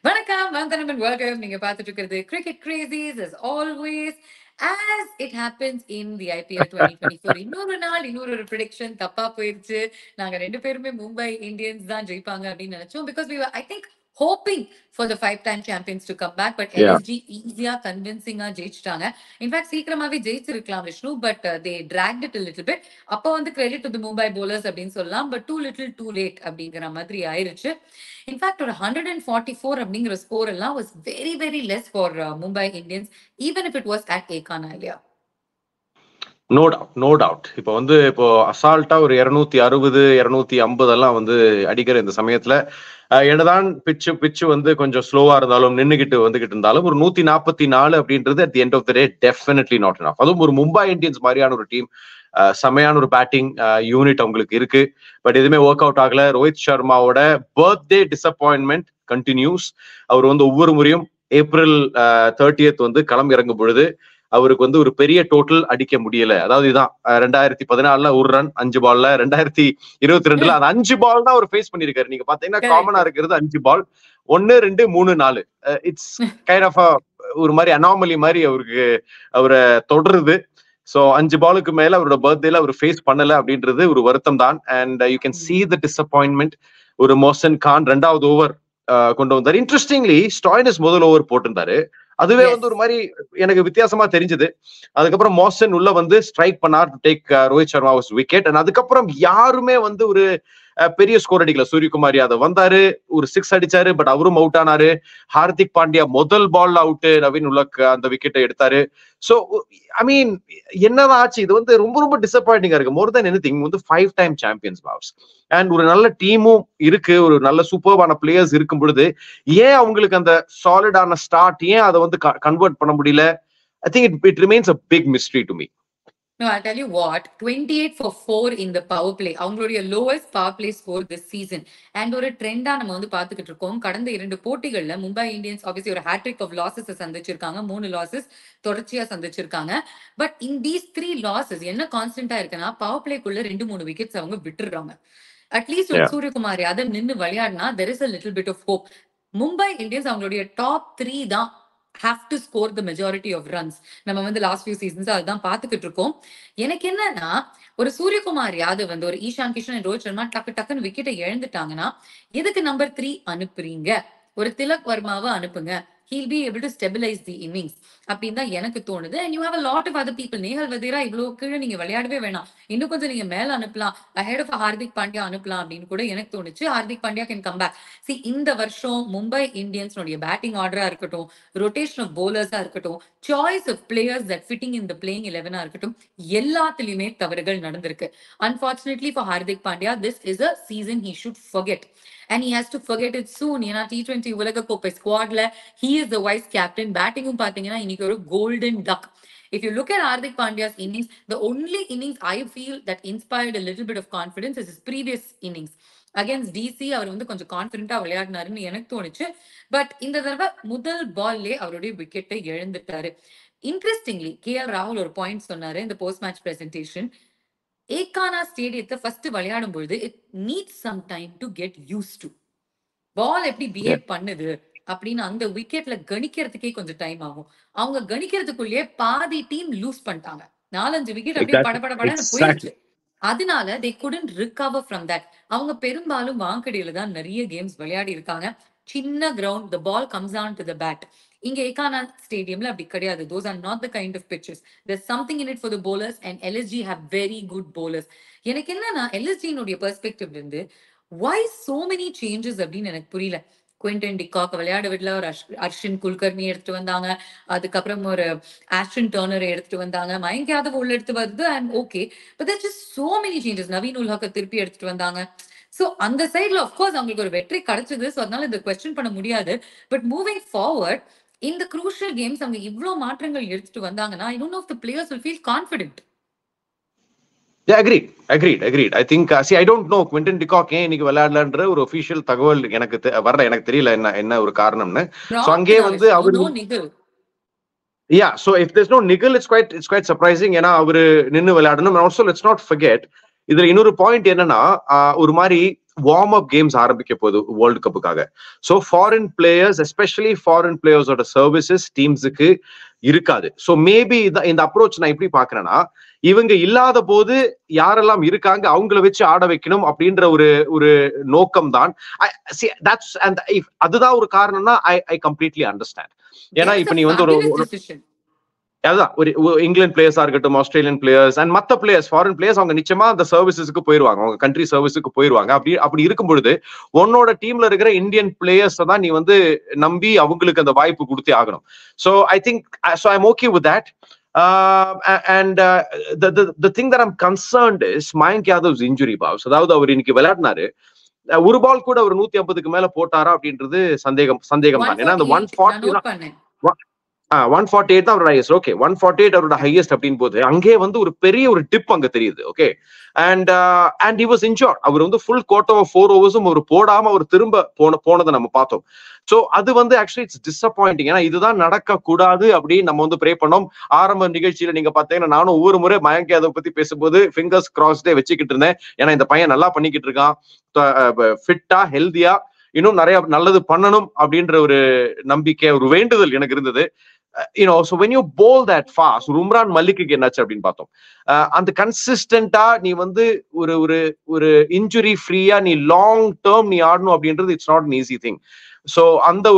வணக்கம், வந்தனம் and welcome. நீங்க பார்த்துட்டு இருக்கிறது Cricket Crazies as always. As it happens in the IPL 2024. இன்னொரு நாள் இன்னொரு ஒரு prediction தப்பா போயிருச்சு. நாங்க ரெண்டு பேருமே மும்பை இந்தியன்ஸ் தான் ஜெயிப்பாங்க அப்படின்னு நினைச்சோம். Because we were, I think, hoping for the 5-time champions to come back. But Yeah. LSG ஈஸியா கன்வின்சிங்கா ஜெயிச்சிட்டாங்க. இன்ஃபேக்ட் சீக்கிரமாவே ஜெயிச்சிருக்கலாம் Vishnu. But they dragged it a little bit. அப்போ வந்து credit to the Mumbai bowlers அப்படின்னு சொல்லலாம். But too little too late அப்படிங்கிற மாதிரி ஆயிருச்சு. இன்ஃபேக்ட் ஒரு 144 அப்படிங்கிற ஸ்கோர் எல்லாம் was very very less for Mumbai Indians, even if it was at Ekana Ilya. No doubt. இப்போ அசால்ட்டா ஒரு 260 250 எல்லாம் அடிக்கிற இந்த சமயத்துல என்னதான் பிச்சு கொஞ்சம் ஸ்லோவா இருந்தாலும் நின்னுகிட்டு வந்துகிட்டு இருந்தாலும் ஒரு 144 அப்படின்றது at the end of the day definitely not enough. அதுவும் ஒரு மும்பை இந்தியன்ஸ் மாதிரியான ஒரு டீம், செமையான ஒரு பேட்டிங் யூனிட் அவங்களுக்கு இருக்கு. பட் எதுவுமே ஒர்க் அவுட் ஆகல. ரோஹித் சர்மாவோட பர்த்டே டிசப்பாயின்மெண்ட் கண்டினியூஸ். அவர் ஒவ்வொரு முறையும் ஏப்ரல் 30th களம் இறங்கும் பொழுது அவருக்கு ஒரு பெரிய டோட்டல் அடிக்க முடியல. அதாவது இதான் 2014 ஒரு ரன் 5 பால்ல, 2022 அந்த 5 பால் தான் அவர் ஃபேஸ் பண்ணிருக்காரு. நீங்க பாத்தீங்கன்னா காமனா இருக்கிறது 5 பால், 1 2 3 4. இட்ஸ் கைண்ட் ஆஃப் ஒரு மாதிரி அனாமலி மாதிரி அவரை தொடருது. சோ 5 பாலுக்கு மேல அவரோட பர்த்டேல அவர் ஃபேஸ் பண்ணல அப்படின்றது ஒரு வருத்தம் தான். And you can see the disappointment. ஒரு மோசன் கான் 2வது ஓவர் கொண்டு வந்தாரு. இன்ட்ரெஸ்டிங்லி ஸ்டாய்னிஸ் முதல் ஓவர் போட்டிருந்தாரு. அதுவே ஒரு மாதிரி எனக்கு வித்தியாசமா தெரிஞ்சது. அதுக்கப்புறம் மோசன் உள்ள ஸ்ட்ரைக் பண்ணார் to take Rohit Sharma wicket. And அதுக்கப்புறம் யாருமே ஒரு பெரிய ஸ்கோர் அடிக்கல. சூரியகுமார் யாதவ் வந்தாரு, ஒரு 6 அடிச்சாரு, பட் அவரும் அவுட் ஆனாரு. ஹார்திக் பாண்டியா முதல் பால் அவுட், நவீன் உலக் அந்த விக்கெட்டை எடுத்தாரு. சோ ஐ மீன் என்னதான் ஆச்சு, இது ரொம்ப ரொம்ப டிசப்பாயிண்டிங்கா இருக்கு. More than anything 5-time champions boss. And ஒரு நல்ல டீமும் இருக்கு, ஒரு நல்ல சூப்பர்வான பிளேயர்ஸ் இருக்கும் பொழுது ஏன் அவங்களுக்கு அந்த சாலிடான ஸ்டார்ட் ஏன் அதை கன்வெர்ட் பண்ண முடியல? I think it remains a big mystery to me. No, I'll tell you what, 28 for 4 in the power play. அவங்களுடைய lowest power play score this season. And ஒரு ட்ரெண்டா நம்ம பார்த்துக்கிட்டு இருக்கோம். கடந்த 2 போட்டிகள்ல மும்பை இந்தியன்ஸ் obviously ஒரு ஹேட்ரிக் ஆஃப் லாசஸ் சந்திச்சிருக்காங்க. 3 லாசஸ் தொடர்ச்சியா சந்திச்சிருக்காங்க. But in these 3 losses என்ன கான்ஸ்டன்டா இருக்குன்னா, பவர் பிளேக்குள்ள 2-3 விக்கெட்ஸ் அவங்க விட்டுறாங்க. அட்லீஸ்ட் ஒரு சூரியகுமார் யாதவ் நின்னு விளையாடினா there is a little bit of hope. Mumbai Indians அவங்களுடைய டாப் 3 தான் have to score the majority of runs. நம்ம லாஸ்ட் ஃபியூ சீசன்ஸ் அதுதான் பாத்துக்கிட்டு இருக்கோம். எனக்கு என்னன்னா, ஒரு சூரியகுமார் யாதவ் ஒரு ஈஷான் கிஷன், ரோஹித் சர்மா டக்குன்னு விக்கெட்டை இழந்துட்டாங்கன்னா எதுக்கு நம்பர் 3 அனுப்புறீங்க? ஒரு திலக் வர்மாவை அனுப்புங்க. he'll be able to stabilize the innings அப்படின்னு தான் எனக்கு தோணுது. and you have a lot of other people. Nehal Vadra இவ்வளவு கீழே நீங்க விளையாடவே வேணாம், இன்னும் கொஞ்சம் நீங்க மேல அனுப்பலாம், ahead of ஹார்திக் பாண்டியா அனுப்பலாம் அப்படின்னு கூட எனக்கு தோணுச்சு. Hardik Pandya can come back. see இந்த வருஷம் மும்பை இந்தியன்ஸ் பேட்டிங் ஆர்டரா இருக்கட்டும், ரொட்டேஷன் ஆஃப் போலர்ஸா இருக்கட்டும், choice of players that fitting in the playing 11 இருக்கட்டும், எல்லாத்துலயுமே தவறுகள் நடந்திருக்கு. Unfortunately for Hardik Pandya this is a season he should forget. And he has to forget it soon. ஏன்னா T20 உலக கோப்பை ஸ்குவாட்ல he is the vice captain. பேட்டிங்கும் பாத்தீங்கன்னா இன்னைக்கு ஒரு golden duck. If you look at Hardik Pandya's innings, the only innings I feel that inspired a little bit of confidence is his previous innings against DC. அவர் கொஞ்சம் கான்ஃபிடென்ட்டா விளையாடினாருன்னு எனக்கு தோணுச்சு. But இந்த தடவை முதல் பால்லே அவருடைய விக்கெட்டை இழந்துட்டாரு. இன்ட்ரெஸ்டிங்லி KL ராகுல் ஒரு பாயிண்ட் சொன்னாரு இந்த போஸ்ட் மேட்ச் பிரசன்டேஷன். ஏகானா ஸ்டேடியத்தை ஃபர்ஸ்ட் விளையாடும் பொழுது it needs some time to get used to ball எப்படி பிஹேவ் பண்ணுது அப்படின்னு அந்த விக்கெட்ல கணிக்கிறதுக்கே கொஞ்சம் டைம் ஆகும். அவங்க கணிக்கிறதுக்குள்ளேயே பாதி டீம் லூஸ் பண்ணிட்டாங்க. 4-5 விக்கெட் அப்படியே படபடன்னு போயிடுச்சு. அதனால they couldn't recover from that. அவங்க பெரும்பாலும் வாங்கடியில தான் நிறைய கேம்ஸ் விளையாடி இருக்காங்க. சின்ன ground, the ball comes down to the bat. இங்க ஏகானா ஸ்டேடியம்ல அப்படி கிடையாது. those are not the kind of pitches. there's something in it for the bowlers and LSG have very good bowlers. எனக்கு என்னன்னா LSG னுடைய பெர்ஸ்பெக்டிவ்ல இருந்து why so many changes அப்படின்னு எனக்கு புரியல. Quinton de Kock விளையாட விடல, ஒரு அர்ஷின் குல்கர்னி எடுத்துட்டு வந்தாங்க, அதுக்கப்புறம் ஒரு ஆஸ்டன் டர்னரை எடுத்துட்டு வந்தாங்க, மயங்க் யாதவ் உள்ள எடுத்து வருது and okay, but there's just so many changes. Naveen உல்ஹக்க திருப்பி எடுத்துட்டு வந்தாங்க. சோ அந்த சைட்ல ஆஃப்கோர்ஸ் அவங்களுக்கு ஒரு வெற்றி கிடைச்சது. ஸோ அதனால இதை கொஸ்டின் பண்ண முடியாது. பட் மூவிங் ஃபார்வர்ட் இந்த crucial games அவங்க இவ்ளோ மாற்றங்கள் எடுத்துட்டு வந்தாங்கன்னா I don't know if the players will feel confident. Yeah, agreed. I think see, I don't know Quinton de Kock இன்னைக்கு விளையாடலன்ற ஒரு official தகவல் எனக்கு வரல. எனக்கு தெரியல என்ன ஒரு காரணம்னு. சோ அங்கே அவரு yeah, so if there's no niggle, it's quite surprising. ஏன்னா அவரு நின்னு விளையாடணும். Also let's not forget, இதுல இன்னொரு பாயிண்ட் என்னன்னா, ஒரு மாதிரி வார்ம் அப் கேம்ஸ் ஆரம்பிக்க போகுது வேர்ல்டு கப்புக்காக. So foreign players, especially foreign பிளேயர்ஸோட சர்வீசஸ் டீம்ஸுக்கு இருக்காது. ஸோ மேபி இந்த அப்ரோச் நான் எப்படி பாக்குறேன்னா, இவங்க இல்லாத போது யாரெல்லாம் இருக்காங்க அவங்கள வச்சு ஆட வைக்கணும் அப்படின்ற ஒரு நோக்கம் தான். அதுதான் ஒரு காரணம்னா ஐ கம்ப்ளீட்லி அண்டர்ஸ்டாண்ட். ஏன்னா இப்ப நீ வந்து அதுதான் ஒரு இங்கிலாந்து பிளேயர்ஸா இருக்கட்டும், ஆஸ்திரேலியன் பிளேயர்ஸ் அண்ட் மத்த பிளேயர்ஸ், ஃபாரின் பிளேயர்ஸ், அவங்க நிச்சயமா அந்த சர்வீசஸ்க்கு போயிருவாங்க, அவங்க கண்ட்ரி சர்வீஸுக்கு போயிருவாங்க. அப்படி இருக்கும் பொழுது உன்னோட டீம்ல இருக்கிற இந்தியன் பிளேயர்ஸ் தான் நீ வந்து நம்பி அவங்களுக்கு அந்த வாய்ப்பு கொடுத்தே ஆகணும். So I think I'm okay with that. And the thing that I'm concerned is Mayank Yadav's injury, boss. அதாவது அவர் இன்னைக்கு விளையாடினாரு, ஒரு பால் கூட அவர் 150க்கு மேல போட்டாரா அப்படின்றது சந்தேகம் தான். ஏன்னா அந்த 148 தான் அவரோட ஹையஸ்ட். ஓகே, 148 அவரோட ஹையஸ்ட் அப்படின் போது அங்கே வந்து ஒரு பெரிய ஒரு டிப் அங்க தெரியுது. Okay, and he was injured. அவர் வந்து ஃபுல் கோட் ஓவர் 4 ஓவர்ஸும் அவர் போடாம அவர் திரும்ப போனதை நம்ம பார்த்தோம். சோ அது வந்து ஆக்சுவலி இட்ஸ் டிசப்பாயிண்டிங். ஏன்னா இதுதான் நடக்க கூடாது அப்படின்னு நம்ம வந்து ப்ரே பண்ணோம். ஆரம்ப நிகழ்ச்சியில நீங்க பாத்தீங்கன்னா நானும் ஒவ்வொரு முறை மயங்க் யாதவ் பத்தி பேசும்போது ஃபிங்கர்ஸ் கிராஸ்டே வச்சுக்கிட்டு இருந்தேன். ஏன்னா இந்த பையன் நல்லா பண்ணிக்கிட்டு இருக்கான், ஃபிட்டா ஹெல்தியா இன்னும் நிறைய நல்லது பண்ணணும் அப்படின்ற ஒரு நம்பிக்கை, ஒரு வேண்டுதல் எனக்கு இருந்தது. So when you bowl that fast, Umran மல்லிக்கு என்னாச்சு அப்படின்னு பார்த்தோம். அந்த கன்சிஸ்டன்டா நீ வந்து ஒரு இன்ஜுரி ஃப்ரீயா நீ லாங் டேர்ம் நீ ஆடணும் அப்படின்றது it's not an easy thing. So அந்த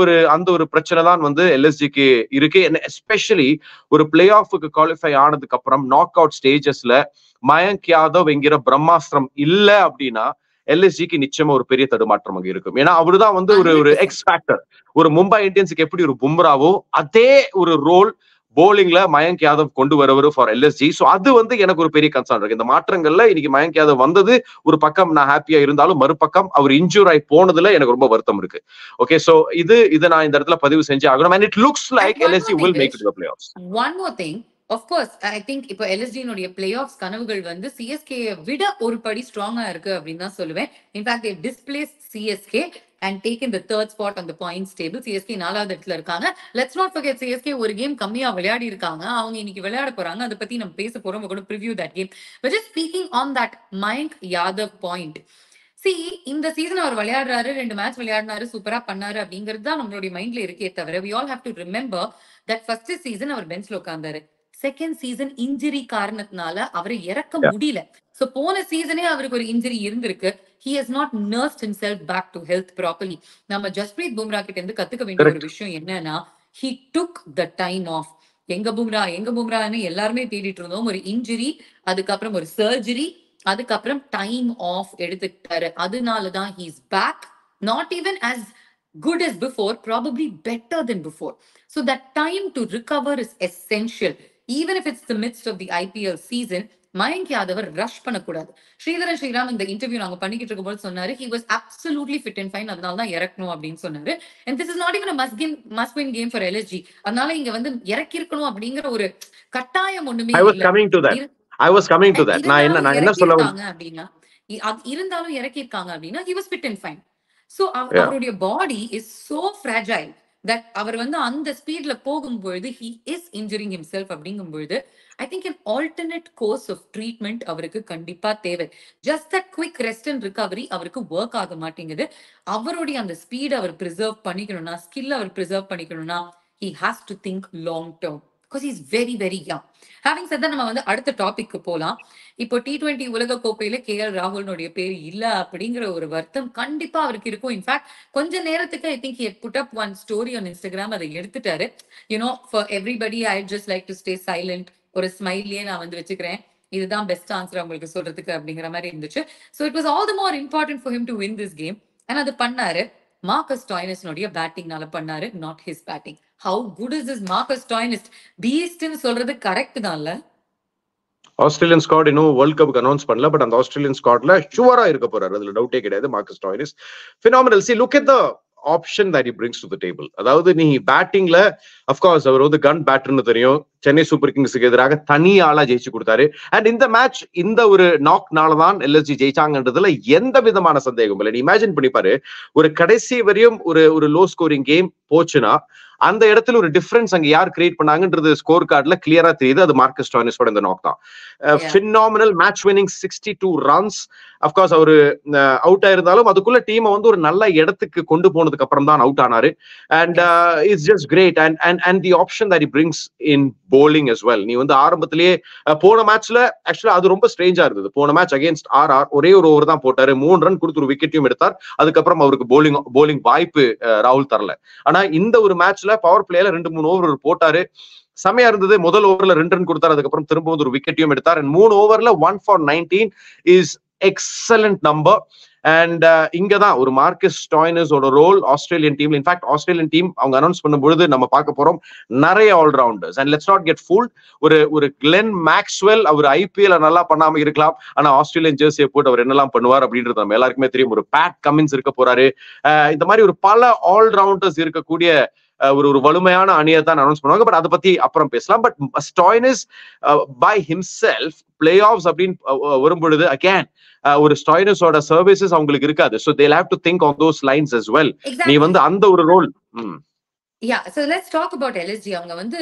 ஒரு பிரச்சனை தான் வந்து எல்எஸ்ஜிக்கு இருக்கு. எஸ்பெஷலி ஒரு பிளே ஆஃபுக்கு குவாலிஃபை ஆனதுக்கு அப்புறம் நாக் அவுட் ஸ்டேஜஸ்ல மயங்க் யாதவ் என்கிற பிரம்மாஸ்திரம் இல்ல அப்படின்னா எல்எஸ்ஜிக்கு நிச்சயமா ஒரு பெரிய தடுமாற்றம் அங்க இருக்கும். ஏன்னா அவருதான் வந்து ஒரு எக்ஸ் ஃபேக்டர். ஒரு மும்பை இந்தியன்ஸுக்கு எப்படி ஒரு பும்ராவோ அதே ஒரு ரோல் போலிங்ல மயங்க் யாதவ் கொண்டு வரவர் ஃபார் எல்எஸ்ஜி. சோ அது வந்து எனக்கு ஒரு பெரிய கன்சர்ன் இருக்கு. இந்த மாற்றங்கள்ல இன்னைக்கு மயங்க் யாதவ் வந்தது ஒரு பக்கம் நான் ஹாப்பியா இருந்தாலும், மறுபக்கம் அவர் இன்ஜூர் ஆகி போனதுல எனக்கு ரொம்ப வருத்தம் இருக்கு. ஓகே, சோ இது நான் இந்த இடத்துல பதிவு செஞ்சு ஆகணும். And it looks like LSG will make it to the playoffs. One more thing, of course, I think இப்போ LSG னுடைய playoffs கனவுகள் வந்து CSK விட ஒரு படி ஸ்ட்ராங்கா இருக்கு அப்படின்னு தான் சொல்லுவேன். In fact they displaced CSK and taken the third spot on the points table. CSK 4வது இடத்துல இருக்காங்க. Let's not forget CSK ஒரு கேம் கம்மியா விளையாடி இருக்காங்க, அவங்க இன்னைக்கு விளையாட போறாங்க. அதை பத்தி நம்ம பேச போறோம். we're going to preview that game. But just speaking on that Mayank Yadav point, see, இந்த சீசன் அவர் விளையாடுறாரு, 2 மேட்ச் விளையாடினாரு, சூப்பரா பண்ணாரு அப்படிங்கிறது தான் நம்மளுடைய மைண்ட்ல இருக்கே தவிர we all have to remember that first season அவர் பெஞ்ச்ல உட்கார்ந்தாரு. செகண்ட் சீசன் இன்ஜுரி காரணத்தினால அவரை இறக்க முடியல. சோ போன சீசனே அவருக்கு ஒரு இன்ஜுரி இருந்திருக்கு. he has not nursed himself back to health properly. நம்ம ஜஸ்பிரீத் பும்ரா கிட்ட இருந்து கத்துக்க வேண்டிய ஒரு விஷயம் என்னன்னா, he took the time off. எங்க பும்ரான்னு எல்லாருமே தேடிட்டு இருந்தோம். ஒரு இன்ஜுரி, அதுக்கப்புறம் ஒரு சர்ஜரி, அதுக்கப்புறம் டைம் ஆஃப் எடுத்துக்கிட்டாரு. அதனாலதான் he is back, not even as good as before, probably better than before. So that time to recover is essential. Even if it's the midst of the IPL season, Mayank Yadav rush பண்ணக்கூடாது. ஸ்ரீதரன் ஸ்ரீராம் இந்த interview நாங்க பண்ணிக்கிட்டு இருக்கும்போது சொன்னாரு, he was absolutely fit and fine, அதனால தான் இறக்கணும் அப்படின்னு சொன்னாரு. And this is not even a must win game for LSG. அதனால இங்க வந்து இறக்கி இருக்கணும் அப்படிங்கிற ஒரு கட்டாயம் ஒண்ணுமே இல்லை. I was coming to that. நான் என்ன சொல்ல வந்தேன் அப்படின்னா, இருந்தாலும் இறக்கி இருக்காங்க அப்படின்னா he was fit and fine. So அவருடைய body is so fragile that அவர் வந்து அந்த ஸ்பீட்ல போகும்பொழுது he is injuring himself அப்படிங்கும்பொழுது I think an alternate course of treatment அவருக்கு கண்டிப்பா தேவை. just that quick rest and recovery அவருக்கு ஒர்க் ஆக மாட்டேங்குது. அவருடைய அந்த ஸ்பீட் அவர் ப்ரிசர்வ் பண்ணிக்கணும்னா, ஸ்கில் அவர் ப்ரிசர்வ் பண்ணிக்கணும்னா he has to think long term because he is very very young. Having said that, நம்ம வந்து அடுத்த டாபிக்கு போலாம். இப்போ T20 உலக கோப்பையில KL ராகுல்னுடைய பேர் இல்ல அப்படிங்கிற ஒரு வருத்தம் கண்டிப்பா அவருக்கு இருக்கும். இன்ஃபேக்ட் கொஞ்ச நேரத்துக்கு I think he had put up one story on Instagram, அதை எடுத்துட்டாரு. For everybody I just like to stay silent, ஒரு ஸ்மைலியே நான் வந்து வச்சுக்கிறேன், இதுதான் பெஸ்ட் ஆன்சர் உங்களுக்கு சொல்றதுக்கு அப்படிங்கிற மாதிரி இருந்துச்சு. So it was all the more important for him to win this game. and அது பண்ணாரு. மார்க்கஸ் ஸ்டாய்னிஸ்னுடைய பேட்டிங்னால பண்ணாரு, not his batting. How good is this Marcus Stoinis? Beast ன்னு சொல்றது கரெக்ட் தான்ல. ஆஸ்திரேலியன் ஸ்குவாட் இன்னும் வேர்ல்ட் கப்புக்கு அனௌன்ஸ் பண்ணல, பட் அந்த ஆஸ்திரேலியன் ஸ்குவாட்ல ஷுவரா இருக்க போறாரு, அதுல டவுட்டே கிடையாது. Marcus Stoinis phenomenal. See, look at the option that he brings to the table. அதாவது நீ பேட்டிங்ல அஃப்கோர்ஸ் அவர் வந்து கன் பேட்டர்னு தெரியும், சென்னை சூப்பர் கிங்ஸுக்கு எதிராக தனி ஆளா ஜெயிச்சு கொடுத்தாரு. அண்ட் இந்த மேட்ச் இந்த ஒரு நாக்னாலதான் எல்எஸ்ஜி ஜெயிச்சாங்கன்றதுல எந்த விதமான சந்தேகம் இல்லை. நீ இமேஜின் பண்ணிப்பாரு, ஒரு கடைசி வரையும் ஒரு லோ ஸ்கோரிங் கேம், போச்சுன்னா அந்த இடத்துல ஒரு டிஃபரன்ஸ் அங்க யார் கிரியேட் பண்ணாங்கன்றது ஸ்கோர் கார்டுல கிளியரா தெரியுது. அது மார்க்கஸ் ஸ்டாய்னிஸோட இந்த நாக் தான். Phenomenal match winning 62 runs. Of course அவரு அவுட் ஆயிருந்தாலும் அதுக்குள்ள டீமை வந்து ஒரு நல்ல இடத்துக்கு கொண்டு போனதுக்கு அப்புறம் தான் அவுட் ஆனாரு. And it's just great. And the option that he brings in bowling as well. நீ வந்து ஆரம்பத்திலேயே போன மேட்ச்ல ஆக்சுவலா அது ரொம்ப ஸ்ட்ரேஞ்சா இருந்தது. போன மேட்ச் அகைன்ஸ்ட் ஆர்ஆர் ஒரே ஒரு ஓவர் தான் போட்டாரு, 3 ரன் கொடுத்து ஒரு விக்கெட்டையும் எடுத்தார். அதுக்கப்புறம் அவருக்கு போலிங் வாய்ப்பு ராகுல் தரல. ஆனா இந்த ஒரு மேட்ச்ல பவர் பிளேல 2-3 ஓவர் போட்டாரு, செமையா இருந்தது. முதல் ஓவர்ல 2 ரன் கொடுத்தாரு, அதுக்கப்புறம் திரும்ப ஒரு விக்கெட்டையும் எடுத்தார். 3 ஓவர்ல 1 for 19 is excellent number. And இங்கதான் ஒரு மார்க்கஸ் ஸ்டாய்னிஸோட ரோல் ஆஸ்திரேலியன் டீம்ல. இன்ஃபேக்ட் ஆஸ்திரேலியன் டீம் அவங்க அனௌன்ஸ் பண்ணும்பொழுது நம்ம பார்க்க போறோம் நிறைய all-rounders. And let's not get fooled. ஒரு கிளென் மேக்ஸ்வெல் அவர் ஐபிஎல் நல்லா பண்ணாம இருக்கலாம், ஆனா ஆஸ்திரேலியன் ஜெர்சியை போட்டு அவர் என்னெல்லாம் பண்ணுவார் அப்படின்றது நம்ம எல்லாருக்குமே தெரியும். ஒரு பேட் கமின்ஸ் இருக்க போறாரு. இந்த மாதிரி ஒரு பல ஆல்ரவுண்டர்ஸ் இருக்கக்கூடிய ஒரு வலிமையான அணியை தான் அனௌன்ஸ் பண்ணுவாங்க. பட் அதை பத்தி அப்புறம் பேசலாம். But Stoinis by himself playoffs அப்படின்னு வரும்பொழுது அகேன் ஒரு ஸ்டாய்னிஸோட சர்வீசஸ் அவங்களுக்கு இருக்காது. So they'll have to think on those lines as well. நீ வந்து அந்த ஒரு role. Yeah, so let's talk about LSG. அவங்க வந்து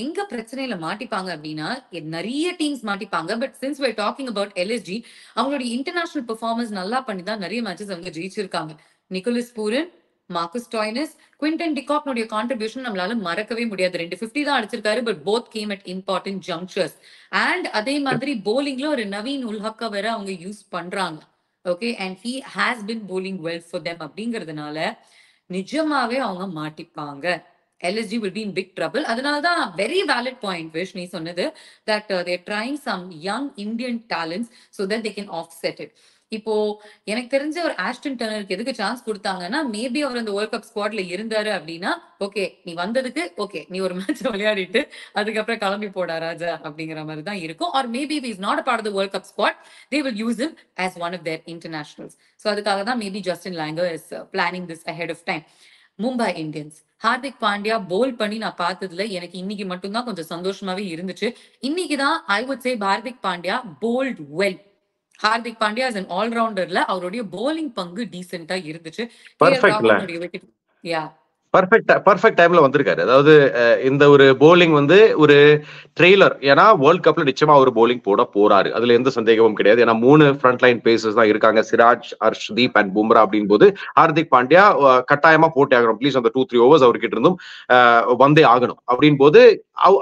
எங்க பிரச்சனையில மாட்டிப்பாங்க அப்படின்னா, நிறைய டீம்ஸ் மாட்டிப்பாங்க. But since we're talking about LSG, அவங்களுடைய இன்டர்நேஷனல் பெர்ஃபார்மன்ஸ் நல்லா பண்ணி தான் நிறைய மேட்சஸ் அவங்க ஜெயிச்சிருக்காங்க. Nicholas Pooran, Marcus Stoinis, Quinton டிகாக்னுடைய கான்ட்ரிபியூஷன் நம்மளால மறக்கவே முடியாது. 250 தான் அடிச்சிருக்காரு, but both game at important junctures. அண்ட் அதே மாதிரி போலிங்ல ஒரு நவீன் உல் ஹக்கா வேற அவங்க யூஸ் பண்றாங்க. Okay, and he has been bowling well for them. அப்படிங்கிறதுனால நிஜமாவே அவங்க மாட்டிப்பாங்க. LSG will be in big trouble. அதனாலதான் very valid point விஷ் நீ சொன்னது, that they're trying some young Indian talents so that they can offset it. இப்போ எனக்கு தெரிஞ்ச ஒரு ஆஸ்டன் டர்னருக்கு எதுக்கு சான்ஸ் கொடுத்தாங்கன்னா, மேபி அவர் அந்த வேர்ல்ட் கப் ஸ்குவாட்ல இருந்தாரு அப்படின்னா, ஓகே நீ வந்ததுக்கு ஓகே நீ ஒரு மேட்ச் விளையாடிட்டு அதுக்கப்புறம் கிளம்பி போடா ராஜா அப்படிங்கிற மாதிரி தான் இருக்கும். Or maybe is not a part of the world cup squad, they will use him as one of their internationals. So அதுக்காக தான் maybe Justin Langer is planning this ahead of time. Mumbai Indians, Hardik Pandya bowl பண்ணி நான் பார்த்ததுல எனக்கு இன்னைக்கு மட்டும்தான் கொஞ்சம் சந்தோஷமாவே இருந்துச்சு. இன்னைக்குதான் I would say Hardik Pandya bowled well. Hardik Pandya as an ஆல்ரவுண்டர்ல அவருடைய போலிங் பங்கு டீசென்ட்டா இருந்துச்சு. பர்ஃபெக்ட் டைம்ல வந்திருக்காரு. அதாவது இந்த ஒரு போலிங் வந்து ஒரு ட்ரெய்லர். ஏன்னா வேர்ல்ட் கப்ல நிச்சயமா ஒரு போலிங் போட போறாரு, அதுல எந்த சந்தேகமும் கிடையாது. ஏன்னா 3 ஃப்ரண்ட் லைன் பேசர்ஸ் தான் இருக்காங்க, சிராஜ், ஹர்ஷ்தீப் அண்ட் பும்ரா. அப்படின் போது ஹார்திக் பாண்டியா கட்டாயமா போட்டே ஆகணும். ப்ளீஸ் அந்த 2-3 ஓவர்ஸ் அவர்கிட்ட இருந்தும் வந்தே ஆகணும். அப்படின் போது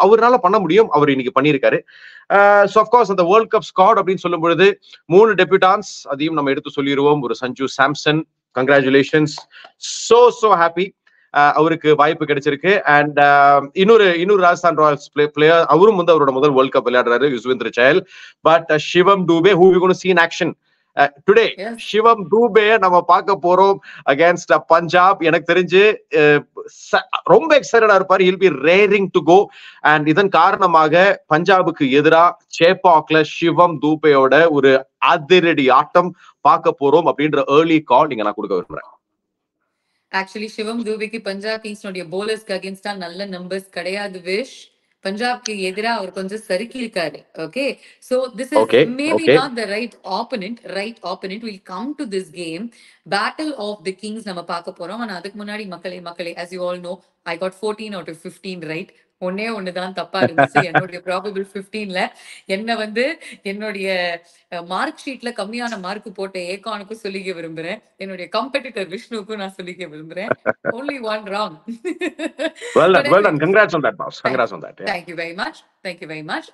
அவரால பண்ண முடியும், அவர் இன்னைக்கு பண்ணியிருக்காரு. So of course அந்த வேர்ல்ட் கப் ஸ்குவாட் அப்படின்னு சொல்லும் பொழுது 3 டெபியூட்டான்ஸ், அதையும் நம்ம எடுத்து சொல்லிடுவோம். ஒரு Sanju Samson, congratulations, so happy அவருக்கு வாய்ப்பு கிடைச்சிருக்கு. அண்ட் இன்னொரு ராஜஸ்தான் ராயல்ஸ் பிளேயர், அவரும் வந்து அவரோட முதல் வேர்ல்ட் கப் விளையாடுறாரு, Yuzvendra Chahal. But Shivam Dube, who we going to see in action today. Shivam Dube நம்ம பார்க்க போறோம் அகைன்ஸ்ட் பஞ்சாப். எனக்கு தெரிஞ்சு ரொம்ப எக்ஸைட்டடா இருப்பாரு. he'll be raring to go. And இதன் காரணமாக பஞ்சாபுக்கு எதிராக சேப்பாக்ல சிவம் டூபேயோட ஒரு அதிரடி ஆட்டம் பார்க்க போறோம் அப்படின்ற ஏர்லி கால் இங்க நான் கொடுக்க விரும்புறேன். ஆக்சுவலி சிவம் தூபிக்கு பஞ்சாப் கிங்ஸ்னுடைய போலர்ஸ்க்கு அகேன்ஸ்டா நல்ல நம்பர்ஸ் கிடையாது விஷ். பஞ்சாப்க்கு எதிராக அவர் கொஞ்சம் சறுக்கி இருக்காரு. Okay, so this is maybe not the right opponent will come to this game. Battle of the kings நம்ம பார்க்க போறோம். ஆனா அதுக்கு முன்னாடி மக்களே as you all know, I got 14 out of 15 right. ஒண்ணுதான் தப்பா இருந்துச்சு. என்னுடைய ப்ராபபிள் 15ல என்ன வந்து என்னுடைய மார்க் ஷீட்ல கம்மியான மார்க் போட்ட ஏகானுக்கும் சொல்லிக்க விரும்புறேன், என்னுடைய கம்பெடிட்டர் விஷ்ணுக்கும் நான் சொல்லிக்க விரும்புறேன். only one wrong. well done, congrats on that boss, congrats on that. Thank you very much.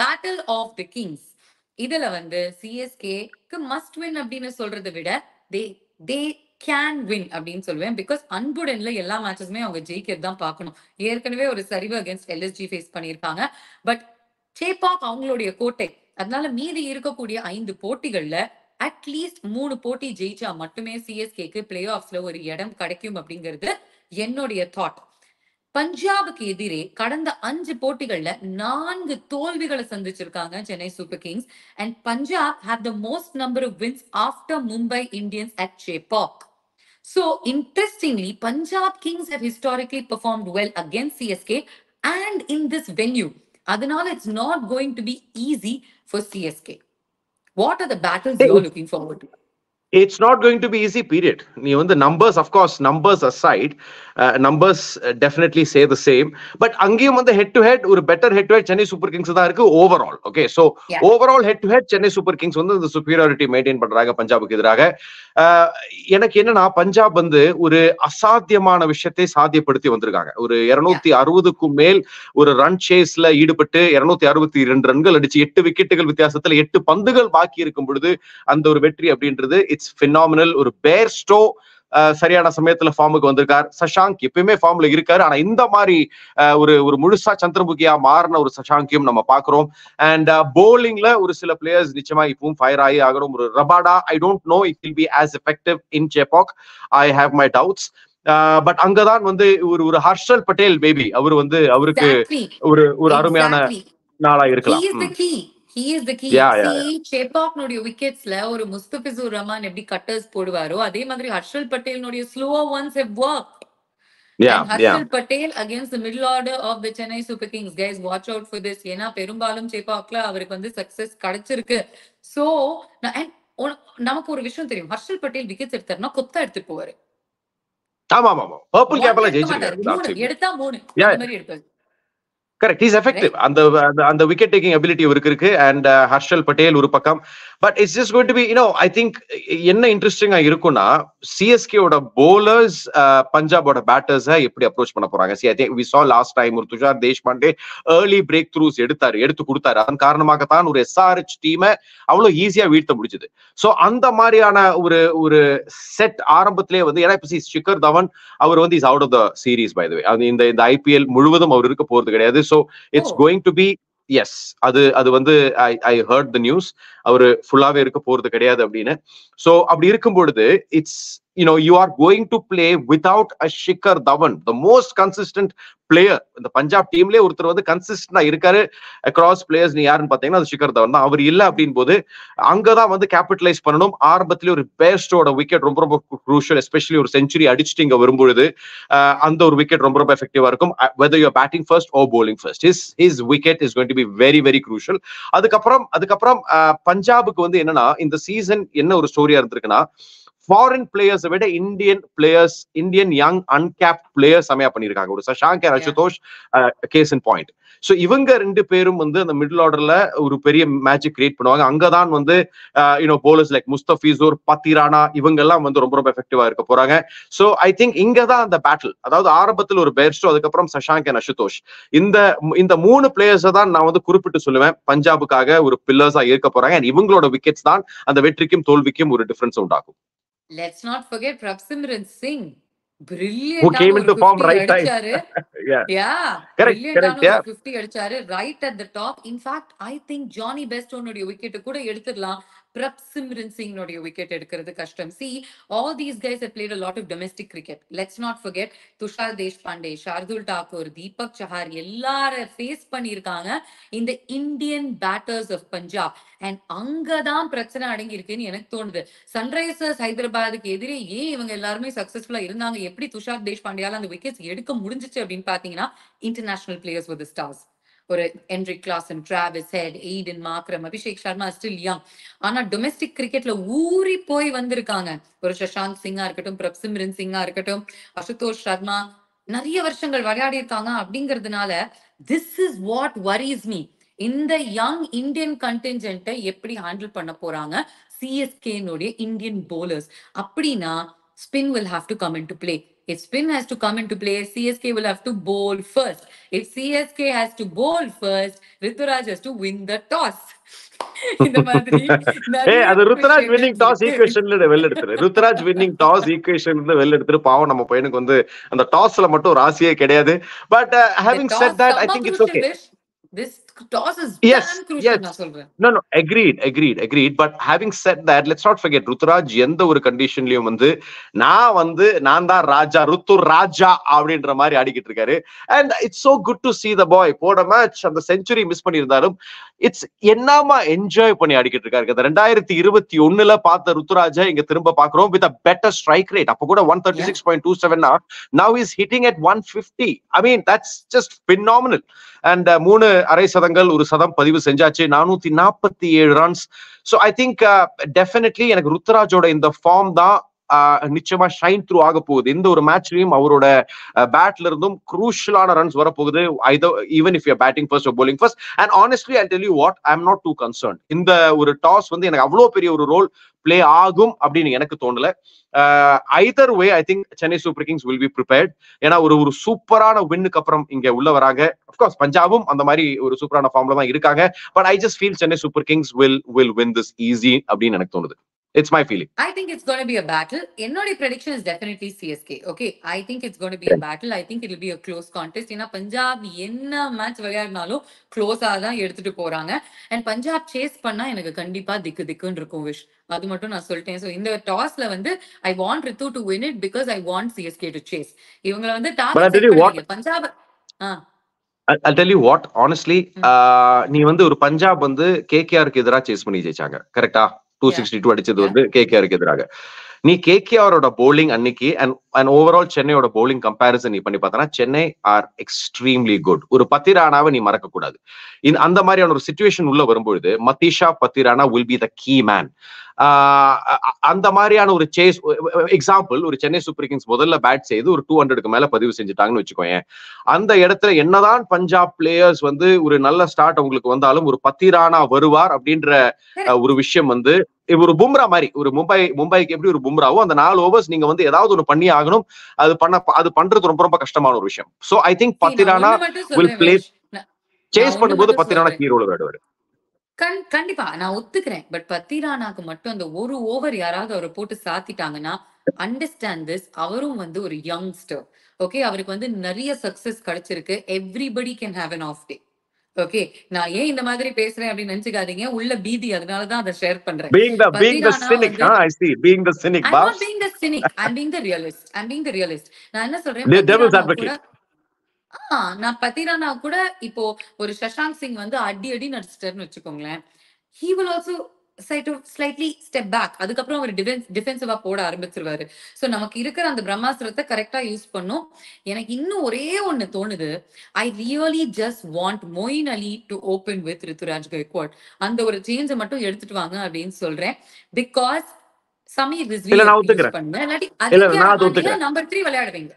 Battle of the Kings, இதுல வந்து சிஎஸ்கே க்கு மஸ்ட் வின் அப்படின்னு சொல்றதை விட they can win அப்படின்னு சொல்லுவேன். பிகாஸ் அன்புடன்ல எல்லா மேட்சஸுமே அவங்க ஜெயிக்கிறது தான் பார்க்கணும். ஏற்கனவே ஒரு சரிவு அகேன்ஸ்ட் எல்எஸ்ஜி ஃபேஸ் பண்ணியிருக்காங்க. பட் சேப்பாக் அவங்களுடைய கோட்டை. அதனால மீதி இருக்கக்கூடிய 5 போட்டிகள்ல அட்லீஸ்ட் 3 போட்டி ஜெயிச்சா மட்டுமே சிஎஸ்கேக்கு பிளே ஆஃப்ஸ்ல ஒரு இடம் கிடைக்கும் அப்படிங்கிறது என்னுடைய தாட். பஞ்சாபுக்கு எதிரே கடந்த 5 போட்டிகள்ல 4 தோல்விகளை சந்திச்சிருக்காங்க Chennai super kings. And Punjab have the most number of wins after Mumbai Indians at Chepauk. So interestingly, Punjab Kings have historically performed well against CSK and in this venue. Adanaல it's not going to be easy for CSK. What are the battles you're looking forward to? It's not going to be easy, period. நீ வந்து numbers, of course, numbers aside, numbers definitely say the same. But அங்கேயும் வந்து head to head ஒரு better head to head Chennai super Kings தான் இருக்கு overall. Okay, so overall head to head Chennai super Kings வந்து இந்த superiority maintain பண்றாங்க பஞ்சாபுக்கு எதிராக. எனக்கு என்னன்னா பஞ்சாப் வந்து ஒரு அசாத்தியமான விஷயத்தை சாத்தியப்படுத்தி வந்திருக்காங்க. ஒரு 260க்கும் மேல் ஒரு ரன் சேஸ்ல ஈடுபட்டு 262 ரன்கள் அடிச்சு 8 விக்கெட்டுகள் வித்தியாசத்துல 8 பந்துகள் பாக்கி இருக்கும் பொழுது அந்த ஒரு வெற்றி அப்படின்றது இட்ஸ் பினாமினல். ஒரு பேர்ஸ்டோ சரியான சமயத்துல ஃபார்முக்கு வந்திருக்கார். சஷாங்க் எப்பயுமே ஃபார்ம்ல இருக்காரு. ஆனா இந்த மாதிரி ஒரு முழுசா சந்திரமுகியா மாறின ஒரு சஷாங்கையும் நம்ம பாக்குறோம். அண்ட் போலிங்ல ஒரு சில பிளேயர்ஸ் நிச்சயமா இப்பவும் ஃபயர் ஆகி ஆகணும். ஒரு Rabada, I don't know it will be as effective in Chepauk. I have my doubts. But அங்கதான் வந்து ஒரு ஹர்ஷல் பட்டேல் பேபி அவருக்கு ஒரு அருமையான நாளா இருக்கலாம். He is the key. See, Chepak நோட wicketsல ஒரு முஸ்தபிசுர் ரஹ்மான் எப்படி கட்டர்ஸ் போடுவாரோ அதே மாதிரி Harshal Patel நோட slower ones have worked. And Harshal Patel against the middle order of the Chennai Super Kings. Guys, watch out for this. ஏன்னா பெரும்பாலும் Chepakல அவருக்கு வந்து சக்சஸ் கிடைச்சிருக்கு. So, நமக்கு ஒரு விஷயம் தெரியும். ஹர்ஷல் பட்டேல் விக்கெட்ஸ் எடுத்தாருன்னா கொத்தா எடுத்துட்டு போவாரு. ஆமா ஆமா, பர்பிள் கேப்ல ஜெயிச்சிருக்காரு. எடுத்தா 3 அந்த மாதிரி எடுப்பாரு. Correct, is effective. அந்த விக்கெட் டேக்கிங் அபிலிட்டி அவருக்கு இருக்கு. அண்ட் ஹர்ஷல் பட்டேல் ஒரு பக்கம். But it's just going to be I think என்ன இன்ட்ரெஸ்டிங்கா இருக்கும்னா சிஎஸ்கேவோட போலர்ஸ் பஞ்சாபோட பேட்டர்ஸை எப்படி அப்ரோச் பண்ண போறாங்க. I think we saw last time ஒரு Tushar Deshpande early breakthroughs எடுத்து கொடுத்தாரு. அதன் காரணமாகத்தான் ஒரு எஸ்ஆர்ஹெச் டீமை அவ்வளவு ஈஸியா வீழ்த்த முடிச்சது. சோ அந்த மாதிரியான ஒரு செட் ஆரம்பத்திலே வந்து ஏன்னா இப்ப ஷிகர் தவன் அவர் வந்து is out of the series by the way. இந்த ஐபிஎல் முழுவதும் அவர் இருக்க போறது கிடையாது. So it's going to be yes, அது வந்து I heard the news அவரு ஃபுல்லாவே இருக்க போறது கிடையாது அப்படின்னு. சோ அப்படி இருக்கும் பொழுது it's you are going to play without a Shikhar Dhawan, the most consistent player. இந்த பஞ்சாப் டீம்லயே ஒருத்தர் வந்து கன்சிஸ்டன்டா இருக்காரு அக்ராஸ் பிளேயர்ஸ். நீ யாருன்னு பாத்தீங்கன்னா அது ஷிகர் தவன் தான். அவர் இல்ல அப்படின் போது அங்கதான் வந்து கேபிட்டலைஸ் பண்ணணும். ஆரம்பத்திலே ஒரு பேஸ்டோட விக்கெட் ரொம்ப ரொம்ப குரூஷியல், எஸ்பெஷலி ஒரு செஞ்சுரி அடிச்சுட்டு இங்க வரும்பொழுது அந்த ஒரு விக்கெட் ரொம்ப ரொம்ப எஃபெக்டிவா இருக்கும். whether you are batting first or bowling first, his wicket is going to be very very crucial. அதுக்கப்புறம் பஞ்சாபுக்கு வந்து என்னன்னா இந்த சீசன் என்ன ஒரு ஸ்டோரியா இருந்திருக்குன்னா ஃபாரின் பிளேயர்ஸை விட இந்தியன் யங் அன்கேப்ட் பிளேயர்ஸ் செமையா பண்ணிருக்காங்க. ஒரு Shashank and Ashutosh case in point. So இவங்க 2 பேரும் வந்து அந்த மிடில் ஆர்டர்ல ஒரு பெரிய மேஜிக் கிரியேட் பண்ணுவாங்க. அங்கதான் வந்து போலர்ஸ் லைக் முஸ்தபிசுர், பத்திரானா இவங்க எல்லாம் வந்து ரொம்ப ரொம்ப எஃபெக்டிவா இருக்க போறாங்க. சோ ஐ திங்க் இங்கதான் அந்த பேட்டில், அதாவது ஆரம்பத்தில் ஒரு பேர்ஸ்டோ, அதுக்கப்புறம் சஷாங்க் அண்ட் அசுதோஷ், இந்த 3 பிளேயர்ஸை தான் நான் வந்து குறிப்பிட்டு சொல்லுவேன் பஞ்சாபுக்காக ஒரு பில்லர்ஸா இருக்க போறாங்க. அண்ட் இவங்களோட விக்கெட்ஸ் தான் அந்த வெற்றிக்கும் தோல்விக்கும் ஒரு டிஃபரன்ஸ் உண்டாகும். Let's not forget Prabsimran Singh. Brilliant. Who came into form right time. Yeah. Correct. 50 அடிச்சாரு right at the top. In fact, I think Johnny Bairstow உடைய விக்கெட் கூட எடுத்துடலாம். Prabsimran Singh உடைய விக்கெட் எடுக்கிறது கஷ்டம். See, all these guys have played a lot of domestic cricket. Let's not forget Tushar Deshpande, Shardul Thakur, Deepak Chahar எல்லாரும் face பண்ணிருக்காங்க இந்த Indian batters of Punjab. And அங்கதான் பிரச்சனை அடங்கி இருக்குன்னு எனக்கு தோணுது. சன்ரைசர்ஸ் ஹைதராபாத்துக்கு எதிரே ஏன் இவங்க எல்லாருமே சக்சஸ்ஃபுல்லா இருந்தாங்க, எப்படி துஷார் தேஷ்பாண்டியால அந்த விக்கெட்ஸ் எடுக்க முடிஞ்சிச்சு அப்படின்னு பாத்தீங்கன்னா இன்டர்நேஷனல் பிளேயர்ஸ் வித் ஸ்டார்ஸ். ஒரு Heinrich Klaasen, Travis Head, Aidan Markram, Abhishek Sharma still young. ஆனா டொமெஸ்டிக் கிரிக்கெட்ல ஊறி போய் வந்திருக்காங்க. ஒரு சஷாங்க் சிங்கா இருக்கட்டும், பிரப்சிம்ரன் சிங்கா இருக்கட்டும், அசுதோஷ் சர்மா நிறைய வருஷங்கள் விளையாடி இருக்காங்க. அப்படிங்கிறதுனால this is what worries me. இந்த யங் இந்தியன் கண்டின்ஜென்ட்டை எப்படி ஹேண்டில் பண்ண போறாங்க சிஎஸ்கேனுடைய இந்தியன் போலர்ஸ் அப்படின்னா spin will have to come into play. If spin has to come into play, CSK will have to bowl first. If CSK has to bowl first, Rituraj has to win the toss. இந்த மாதிரி அது Ruturaj winning toss ஈக்குவேஷன்ல வெளில எடுத்துரு. Ruturaj winning toss ஈக்குவேஷன்ல வெளில எடுத்துரு. பாவம் நம்ம பையனுக்கு வந்து அந்த டாஸ்ல மட்டும் ஒரு ஆசையே கிடையாது. But having said that, I think it's okay. This toss is crucial. No, agreed. But having said that, let's not forget Ruturaj எந்த ஒரு கண்டிஷன்லயும் வந்து நான் தான் ராஜா, ருத்து ராஜா அப்படின்ற மாதிரி ஆடிக்கிட்டு இருக்காரு. And it's so good to see the boy. போன மேட்ச் அந்த செஞ்சுரி மிஸ் பண்ணியிருந்தாலும் இட்ஸ் என்னமா என்ஜாய் பண்ணி ஆடிக்கிட்டு இருக்காரு. 2021ல பார்த்த ருத்துராஜா இங்க திரும்ப பாக்குறோம் with a better strike rate. அப்ப கூட 136.27. Now he's hitting at 150. I mean, that's just phenomenal. And 3 அரை சதம் சதங்கள் ஒரு சதம் பதிவு செஞ்சாச்சு, 447 runs. So I think definitely எனக்கு ருத்ராஜோட இந்த ஃபார்ம் தான் நிச்சயமா ஷைன் த்ரூ ஆக போகுது. எந்த ஒரு மேட்ச்லயும் அவரோட பேட்ல இருந்தும் குரூஷியலான ரன்ஸ் வரப்போகுது, even if you batting first or bowling first. And honestly I tell you what, I am not too concern. இந்த ஒரு டாஸ் வந்து எனக்கு அவ்வளவு பெரிய ஒரு ரோல் பிளே ஆகும் அப்படின்னு எனக்கு தோணல. Either way I think Chennai super Kings will be prepared. ஏன்னா ஒரு சூப்பரான வின்னுக்கு அப்புறம் இங்க உள்ள வராங்க. அப்கோர்ஸ் பஞ்சாபும் அந்த மாதிரி ஒரு சூப்பரான ஃபார்ம்ல தான் இருக்காங்க. But I just feel Chennai super Kings will win this easy அப்படின்னு எனக்கு தோணுது. It's my feeling. I think it's going to be a battle. Ennodi prediction is definitely CSK. Okay, I think it's going to be a battle. I think it will be a close contest. ஏன்னா பஞ்சாப் என்ன match விளையாடினாலும் க்ளோஸா தான் எடுத்துட்டு போறாங்க. And Punjab chase பண்ணா எனக்கு கண்டிப்பா திக்குன்னு இருக்கும் விஷ். அது மட்டும் நான் சொல்லிட்டேன். ஸோ இந்த டாஸ்ல வந்து I want Rutu to win it because I want CSK to chase. இவங்களை வந்து Punjab I'll tell you what, honestly, நீ வந்து ஒரு பஞ்சாப் வந்து கேகேஆருக்கு எதிராக சேஸ் பண்ணி ஜெயிச்சாங்க, கரெக்டா? 262 அடிச்சது வந்து கேகேஆருக்கு எதிராக. நீ கேகேஆரோட bowling அன்னைக்கு அண்ட் ஓவரால் சென்னையோட bowling கம்பேரிசன் நீ பண்ணி பார்த்தனா சென்னை ஆர் எக்ஸ்ட்ரீம்லி குட். ஒரு பத்திரானாவை நீ மறக்க கூடாது. அந்த மாதிரியான ஒரு சிச்சுவேஷன் உள்ள வரும்பொழுது Matheesha Pathirana will be the key man. அந்த மாதிரியான ஒரு சேஸ் எக்ஸாம்பிள், ஒரு சென்னை சூப்பர் கிங்ஸ் முதல்ல பேட் செய்து ஒரு 200க்கு மேல பதிவு செஞ்சுட்டாங்கன்னு வச்சுக்கோங்க. அந்த இடத்துல என்னதான் பஞ்சாப் பிளேயர்ஸ் வந்து ஒரு நல்ல ஸ்டார்ட் அவங்களுக்கு வந்தாலும் ஒரு பத்திரானா வருவார் அப்படின்ற ஒரு விஷயம் வந்து ஒரு பும்ரா மாதிரி, ஒரு மும்பைக்கு எப்படி ஒரு பும்ராவோ அந்த 4 ஓவர்ஸ் நீங்க வந்து ஏதாவது ஒண்ணு பண்ணி ஆகணும். அது பண்றது ரொம்ப ரொம்ப கஷ்டமான ஒரு விஷயம். So I think Pathirana will play chase பண்ணும்போது பத்திரானா ஹீரோல விளையாடுவாரு. கண்டிப்பா நான் ஒத்துக்கிறேன். பட் பத்திரானாக்கு மட்டும் அந்த ஒரு ஓவர் யாராவது அவரை போட்டு சாத்திட்டாங்கன்னா அண்டர்ஸ்டாண்ட் திஸ், அவரும் வந்து ஒரு யங்ஸ்டர். ஓகே, அவருக்கு வந்து நிறைய சக்சஸ் கிடைச்சிருக்கு. Everybody can have an off day. Okay, நான் ஏன் இந்த மாதிரி பேசுறேன் அப்படின்னு நினைச்சுக்காதீங்க, உள்ள பீதி, அதனாலதான் அதை ஷேர் பண்றேன். being the cynic, I see, being the cynic, I'm not being the cynic, I'm being the realist. நான் என்ன சொல்றேன், devil's advocate. நான் பத்திரானா கூட இப்போ ஒரு சஷாங்க் சிங் வந்து அடி நடிச்சிட்டாருன்னு வச்சுக்கோங்களேன், he will also slightly step back. அதுக்கப்புறம் அவர் டிஃபென்சிவா போட ஆரம்பிச்சிருவாரு. சோ நமக்கு இருக்கிற அந்த பிரம்மாஸ்திரத்தை கரெக்டா யூஸ் பண்ணும். எனக்கு இன்னும் ஒரே ஒண்ணு தோணுது, I really just want Moeen Ali to open with Ruturaj Gaikwad. அந்த ஒரு சேஞ்சை மட்டும் எடுத்துட்டு வாங்க அப்படின்னு சொல்றேன். பிகாஸ் சமீர் ரிஸ்வி பண்ண இல்லாட்டி நம்பர் 3 விளையாடுவீங்க.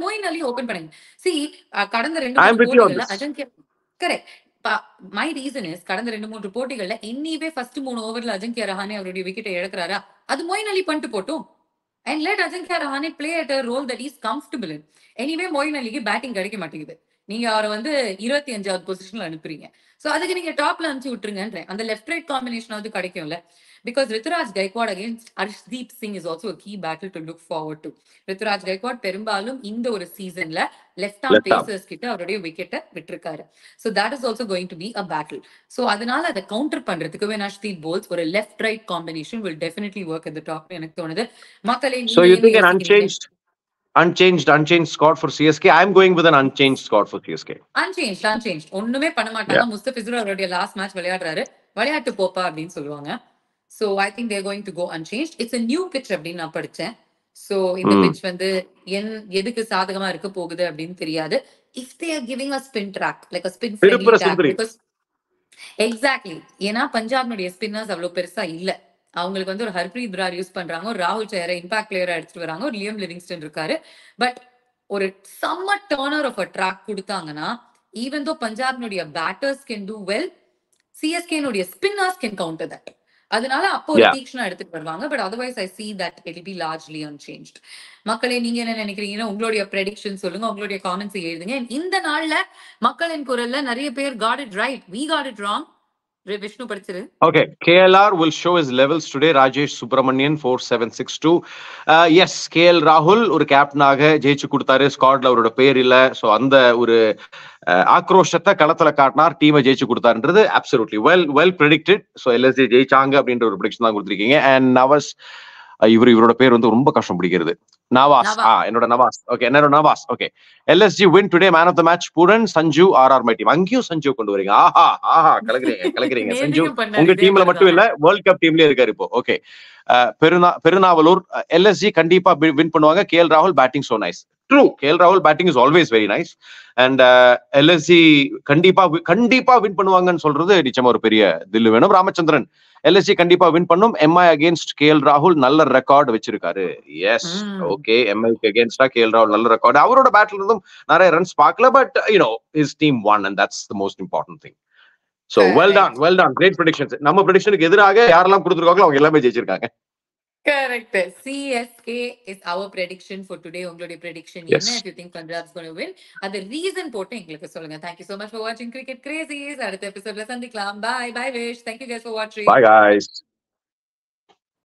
மொயின் அலி ஓபன் பண்ணுங்க. சி கடந்த 2 போட்டிகள்ல அஜங்கியா கரெக்ட். மை ரீசன் இஸ் கடந்த 2-3 போட்டிகள்ல எனிவே ஃபர்ஸ்ட் 3 ஓவர்ல அஜங்கியா ரஹானே அவருடைய விக்கெட்டை இழக்கிறாரா, அது மொயின் அலி பண்ணிட்டு போட்டும். And let Ajinkya Rahane play at a role that he is comfortable in. Anyway, Moeen அலிக்கு பேட்டிங் கிடைக்க மாட்டேங்குது. நீங்க அவரை வந்து 25வது பொசிஷன்ல அனுப்புறீங்க. சோ அதுக்கு நீங்க டாப்ல அனுப்பிச்சு விட்டுருங்கன்ற அந்த லெஃப்ட் ரைட் காம்பினேஷனாவது கிடைக்கும்ல. Because Rituraj Gaikwad against Arshdeep Singh is also a key battle to look forward to. Rituraj Gaikwad பெரும்பாலும் இந்த ஒரு சீசன்ல லெஃப்ட் ஆர்ம் பேசர்ஸ் கிட்ட அவருடைய விக்கெட்டை விட்டுருக்காரு. So that is also going to be a battle. So அதனால அதை கவுண்டர் பண்றதுக்கு when Arshdeep bowls ஒரு left right combination will definitely work at the top. எனக்கு தோணுது. மக்களே, so you think an unchanged squad for CSK? I'm going with an unchanged squad for CSK. Unchanged ஒண்ணுமே பண்ண மாட்டாங்க. முஸ்தபிசுர் அவருடைய லாஸ்ட் மேட்ச் விளையாடுறாரு, விளையாட்டு போப்பா அப்படின்னு சொல்லுவாங்க. So I think they're going to go unchanged. It's a new pitch அப்படின்னு நான் படிச்சேன். So இந்த pitch வந்து எதுக்கு சாதகமா இருக்க போகுது அப்படின்னு தெரியாது. If they are giving a spin track, like a spin friendly track, because exactly, ஏன்னா பஞ்சாப்னுடைய ஸ்பின்னர்ஸ் அவ்வளவு பெருசா இல்ல. அவங்களுக்கு வந்து ஒரு ஹர்ப்ரீத் பிரார் யூஸ் பண்றாங்க, ஒரு ராகுல் சஹரை இம்பாக்ட் பிளேயரா எடுத்துட்டு வராங்க, ஒரு லியம் லிவிங்ஸ்டன் இருக்காரு. பட் ஒரு summer turner of a track கொடுத்தாங்கன்னா, ஈவன் தோ பஞ்சாப்னுடைய பேட்டர்ஸ் கேன் டூ வெல், சிஎஸ்கேனுடைய ஸ்பின்னர்ஸ் கேன் கவுண்டர் தட். அதனால அப்போ ஒரு தீக்ஷனா எடுத்துட்டு வருவாங்க. But otherwise I see that it will be largely unchanged. மக்களே, நீங்க என்ன நினைக்கிறீங்கன்னா உங்களுடைய ப்ரெடிக்ஷன் சொல்லுங்க, உங்களுடைய காமெண்ட்ஸ் எழுதுங்க. இந்த நாள்ல மக்களின் குரல்ல நிறைய பேர் got it right, we got it wrong. Vishnu படிச்சிரு. Okay, KLR will show his levels today. Rajesh Subramanian 4762. Yes, KL Rahul ஒரு கேப்டனாக ஜெயிச்சு கொடுத்தாரு. ஸ்குவாட்ல அவரோட பேர் இல்ல. சோ அந்த ஒரு ஆக்ரோஷத்தை களத்துல காட்டினார், டீமை ஜெயிச்சு கொடுத்தாருன்றது absolutely well predicted. So LSG ஜெயிச்சாங்க அப்படின்ற ஒரு ப்ரெடிக்ஷன் தான் கொடுத்திருக்கீங்க. அண்ட் நவாஸ், இவரோட பேர் வந்து ரொம்ப கஷ்டம் பிடிக்கிறது. நவாஸ், என்னோட நவாஸ். ஓகே, என்னோட Nawaz. Okay, LSG win today, man of the match Puran Sanju RR my team. அங்கேயும் சஞ்சு கொண்டு வரீங்க. ஆஹா கலக்குறீங்க சஞ்சு. உங்க டீம்ல மட்டும் இல்ல, வேர்ல்ட் கப் டீம்லயே இருக்காரு இப்போ. ஓகே, பெருநாவலூர் LSG கண்டிப்பா வின் பண்ணுவாங்க. KL ராகுல் batting so nice. True, KL ராகுல் batting is always very nice. And LSC கண்டிப்பா வின் பண்ணுவாங்கன்னு சொல்றது நிச்சயமா ஒரு பெரிய தில்லு வேணும். ராமச்சந்திரன், எல்எஸ்சி கண்டிப்பா வின் பண்ணும். எம்ஐ அகேன்ஸ்ட் கேஎல் ராகுல் நல்ல ரெக்கார்டு வச்சிருக்காரு. எஸ், ஓகே, எம்ஐக்கு அகேன்ஸ்டா கேஎல் ராகுல் நல்ல ரெக்கார்டு. அவரோட பேட்ல இருந்தும் நிறைய ரன்ஸ் பார்க்கல, but his team won and that's the most important thing. So well done, great predictions. நம்ம prediction-க்கு எதிராக யாரெல்லாம் கொடுத்திருக்காங்களோ அவங்க எல்லாமே ஜெயிச்சிருக்காங்க. Correct. CSK is our prediction for today. உங்களுடைய prediction என்ன? If you think Punjab's going to win, the reason போட்டு எங்களுக்கு சொல்லுங்க. Thank you so much for watching Cricket Crazies. அடுத்த எபிசோட்ல சந்திக்கலாம். Bye Vish. Thank you guys for watching. Bye guys.